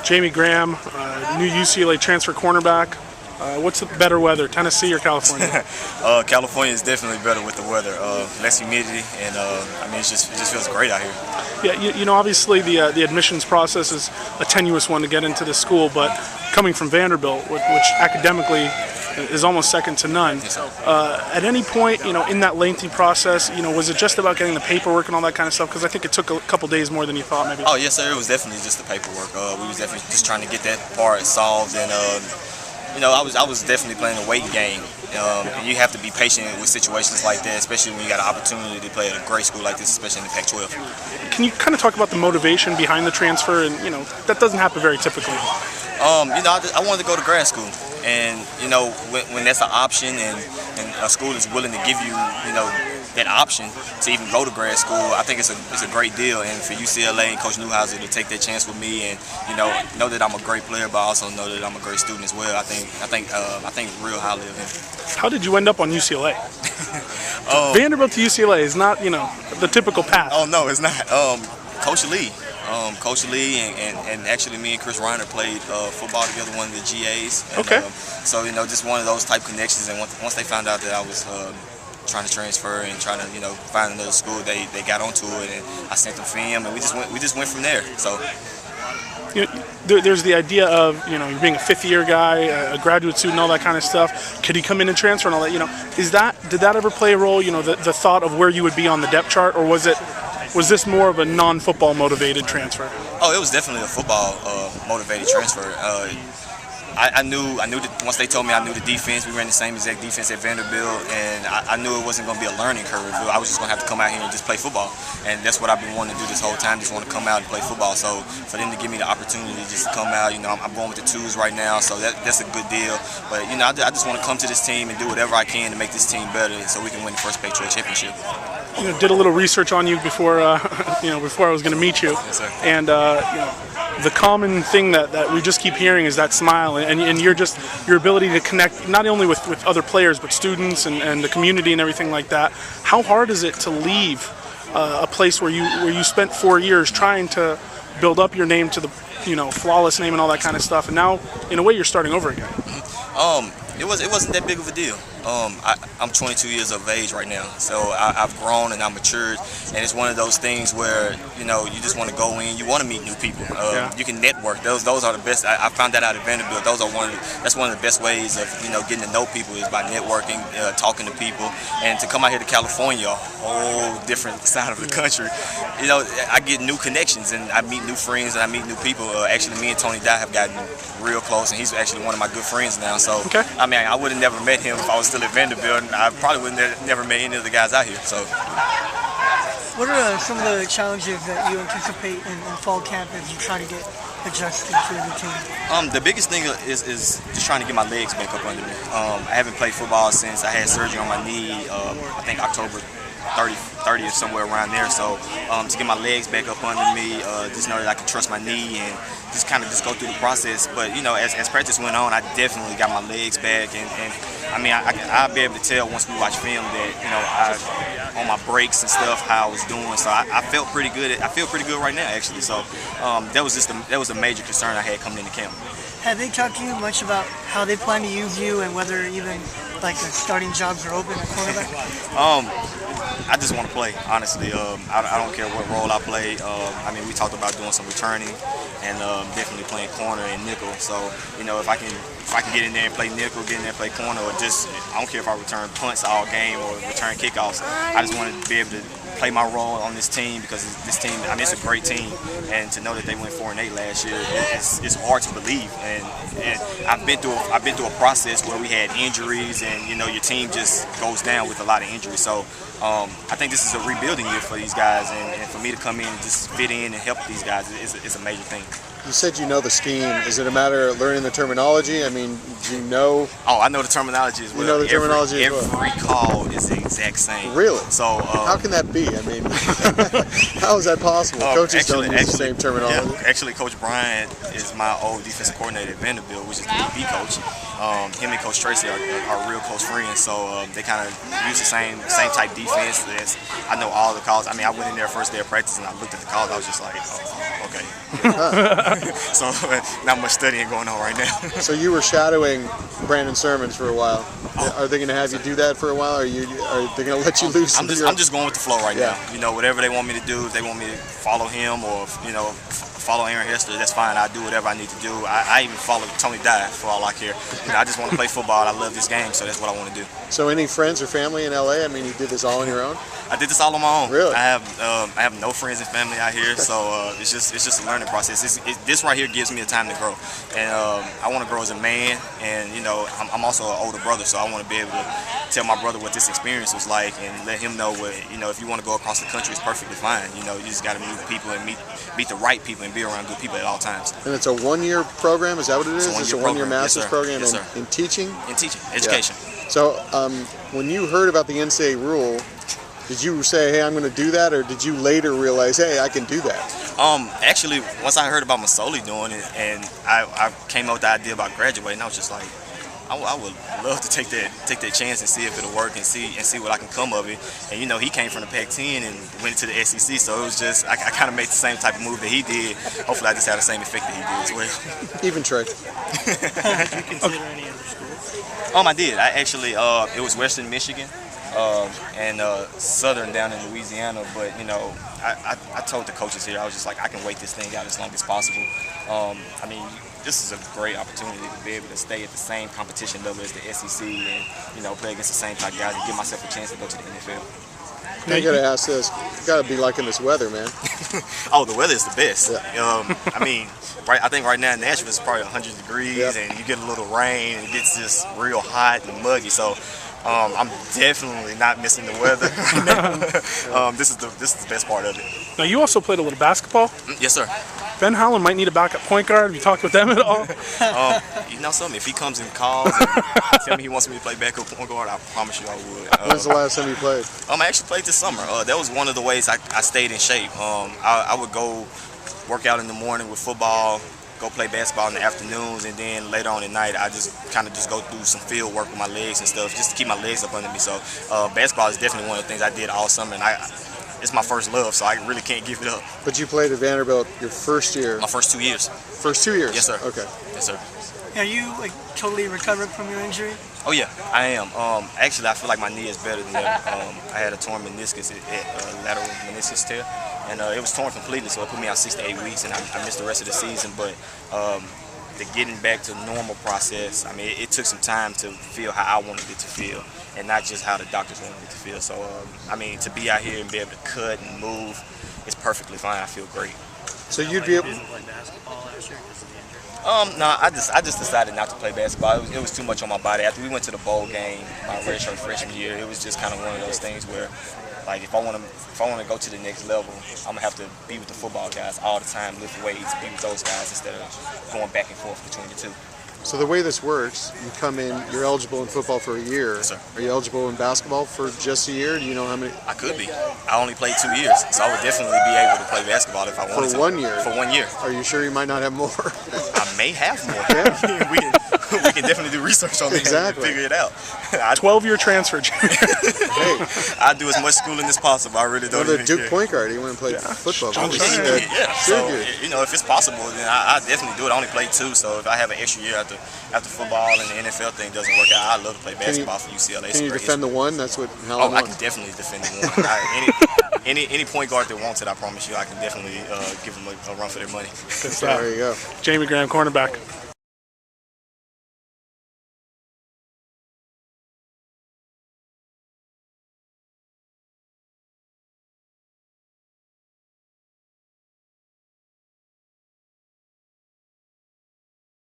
Jamie Graham, new UCLA transfer cornerback. What's the better weather, Tennessee or California? California is definitely better with the weather. Less humidity, and I mean, it just feels great out here. Yeah, you know, obviously the admissions process is a tenuous one to get into the school, but coming from Vanderbilt, which academically is almost second to none. Yes, at any point, you know, in that lengthy process, you know, was it just about getting the paperwork and all that kind of stuff? Because I think it took a couple days more than you thought, maybe. Oh yes, sir. It was definitely just the paperwork. We was definitely just trying to get that part solved, and you know, I was definitely playing a waiting game. And you have to be patient with situations like that, especially when you got an opportunity to play at a great school like this, especially in the Pac-12. Can you kind of talk about the motivation behind the transfer? And you know, that doesn't happen very typically. You know, I wanted to go to grad school, and you know, when that's an option, and a school is willing to give you, you know, that option to even go to grad school, I think it's a great deal. And for UCLA and Coach Newhouser to take that chance with me, and you know that I'm a great player, but also know that I'm a great student as well. I think real highly of him. How did you end up on UCLA? Vanderbilt to UCLA is not, you know, the typical path. Oh no, it's not. Coach Lee. Coach Lee and actually me and Chris Reiner played football together, one of the GAs. And, okay. So you know, just one of those type connections. And once they found out that I was trying to transfer and trying to, you know, find another school, they got onto it, and I sent them film, and we just went from there. So. You know, there's the idea of, you know, you being a fifth-year guy, a graduate student, all that kind of stuff. Could he come in and transfer and all that? You know, did that ever play a role? You know, the thought of where you would be on the depth chart, or was this more of a non-football motivated transfer? Oh, it was definitely a football motivated transfer. I knew that once they told me I knew the defense. We ran the same exact defense at Vanderbilt, and I knew it wasn't going to be a learning curve. I was just going to have to come out here and just play football, and that's what I've been wanting to do this whole time. Just want to come out and play football. So for them to give me the opportunity just to come out, you know, I'm going with the twos right now, so that's a good deal. But you know, I just want to come to this team and do whatever I can to make this team better, so we can win the first Pac-12 championship. You know, did a little research on you before, you know, before I was going to meet you. Yes, sir. And you know, the common thing that we just keep hearing is that smile, and your ability to connect not only with other players but students and the community and everything like that. How hard is it to leave a place where you spent 4 years trying to build up your name to the, you know, flawless name and all that kind of stuff, and now in a way you're starting over again? It wasn't that big of a deal. I'm 22 years of age right now, so I've grown and I'm matured, and it's one of those things where, you know, you just want to go in, you want to meet new people. You can network. Those are the best. I found that out at Vanderbilt. That's one of the best ways of, you know, getting to know people is by networking, talking to people, and to come out here to California, a whole different side of the country. You know, I get new connections and I meet new friends and I meet new people. Actually, me and Tony Dye have gotten real close, and he's actually one of my good friends now. So, okay. I mean, I would have never met him if I was still at Vanderbilt, and I probably would have never met any of the guys out here. So, what are some of the challenges that you anticipate in fall camp as you try to get adjusted to the routine? The biggest thing is just trying to get my legs back up under me. I haven't played football since I had surgery on my knee. I think October 30th, somewhere around there. So to get my legs back up under me, just know that I can trust my knee and just kind of just go through the process. But you know, as practice went on, I definitely got my legs back, and I mean, I'll be able to tell once we watch film that, you know, on my breaks and stuff, how I was doing. So I felt pretty good. I feel pretty good right now, actually. So that was a major concern I had coming into camp. Have they talked to you much about how they plan to use you and whether even like starting jobs are open at cornerback? I just want to play, honestly. I don't care what role I play. I mean, we talked about doing some returning and definitely playing corner and nickel. So, you know, if I can get in there and play nickel, get in there and play corner, or just, I don't care if I return punts all game or return kickoffs. I just want to be able to play my role on this team, because this team, I mean, it's a great team, and to know that they went 4-8 last year, it's hard to believe. And I've been through a process where we had injuries, and you know, your team just goes down with a lot of injuries. So I think this is a rebuilding year for these guys, and for me to come in and just fit in and help these guys is a major thing. You said you know the scheme. Is it a matter of learning the terminology? I mean, do you know? Oh, I know the terminology as well. You know the terminology as well? Every call is the exact same. Really? So how can that be? I mean, How is that possible? Coaches don't use the same terminology. Yeah, actually, Coach Bryant is my old defensive coordinator at Vanderbilt, which is the DB coach. Him and Coach Tracy are real close friends, so they kind of use the same type defense. I know all the calls. I mean, I went in there first day of practice and I looked at the calls. I was just like, oh, okay. So not much studying going on right now. So you were shadowing Brandon Sermons for a while. Are they going to have you do that for a while? Or are they going to let you loose? I'm just going with the flow right now. You know, whatever they want me to do, if they want me to follow him or follow Aaron Hester, that's fine. I do whatever I need to do. I even follow Tony Dye for all I care. I just want to play football. I love this game, so that's what I want to do. So any friends or family in LA? I mean, you did this all on your own? I did this all on my own. Really? I have no friends and family out here, so it's just a learning process. This right here gives me the time to grow, and I want to grow as a man. And I'm also an older brother, so I want to be able to tell my brother what this experience was like, and let him know what if you want to go across the country, it's perfectly fine. You just got to meet people and meet the right people and be around good people at all times. And it's a one-year program. Is that what it is? It's a one-year master's program yes, in teaching. In teaching, education. Yeah. So when you heard about the NCAA rule, did you say, hey, I'm going to do that, or did you later realize, hey, I can do that? Actually, once I heard about Masoli doing it, and I came up with the idea about graduating, I was just like, I would love to take that chance and see if it'll work and see what I can come of it. And he came from the Pac-10 and went to the SEC, so it was just I kind of made the same type of move that he did. Hopefully, I just had the same effect that he did as well. Even Trey. Did you consider any other schools? I did. I actually it was Western Michigan. And Southern down in Louisiana, but I told the coaches here, I was just like, I can wait this thing out as long as possible. I mean, this is a great opportunity to be able to stay at the same competition level as the SEC and play against the same type of guys and give myself a chance to go to the NFL. I gotta ask this. You gotta be liking this weather, man. Oh, the weather is the best. Yeah. I mean, I think right now in Nashville it's probably 100 degrees, and you get a little rain, and it gets just real hot and muggy. So I'm definitely not missing the weather. This is the best part of it. Now, you also played a little basketball. Yes, sir. Ben Howland might need a backup point guard. Have you talked with them at all? You know something? If he comes and calls and tell me he wants me to play backup point guard, I promise you I would. When's the last time you played? I actually played this summer. That was one of the ways I stayed in shape. I would go work out in the morning with football, go play basketball in the afternoons, and then later on at night I just go do some field work with my legs and stuff just to keep my legs up under me. So basketball is definitely one of the things I did all summer, and it's my first love, so I really can't give it up. But you played at Vanderbilt your first year. My first 2 years. First 2 years? Yes, sir. Okay. Yes, sir. Are you totally recovered from your injury? Oh yeah, I am. Actually, I feel like my knee is better than ever. I had a torn meniscus, lateral meniscus tear, and it was torn completely, so it put me out 6 to 8 weeks, and I missed the rest of the season. But the getting back to normal process, I mean, it took some time to feel how I wanted it to feel, and not just how the doctors wanted it to feel. So, I mean, to be out here and be able to cut and move, it's perfectly fine. I feel great. So you'd be able. Play basketball last year because of the injury? No, I just decided not to play basketball. It was too much on my body. After we went to the bowl game my redshirt freshman year, it was just kind of one of those things where, like, if I want to go to the next level, I'm gonna have to be with the football guys all the time, lift weights, be with those guys instead of going back and forth between the two. So the way this works, you come in, you're eligible in football for a year. Yes, sir. Are you eligible in basketball for just a year? Do you know how many? I could be. I only played 2 years, so I would definitely be able to play basketball if I wanted to. For 1 year? For 1 year. Are you sure you might not have more? I may have more. Yeah. we can definitely do research on that Exactly. and figure it out. 12-year transfer. Hey, I do as much schooling as possible. I really don't you're even the Duke care. point guard. He went and played football. John He Gold. said, Yeah, so Sure. if it's possible, then I definitely do it. I only played 2, so if I have an extra year after football and the NFL thing doesn't work out, I'd love to play basketball for UCLA. Can you defend the one? That's what Oh, Howland I wants. can definitely defend the one. Any point guard that wants it, I promise you, I can definitely give them a run for their money. Good stuff. There you go. Jamie Graham, cornerback.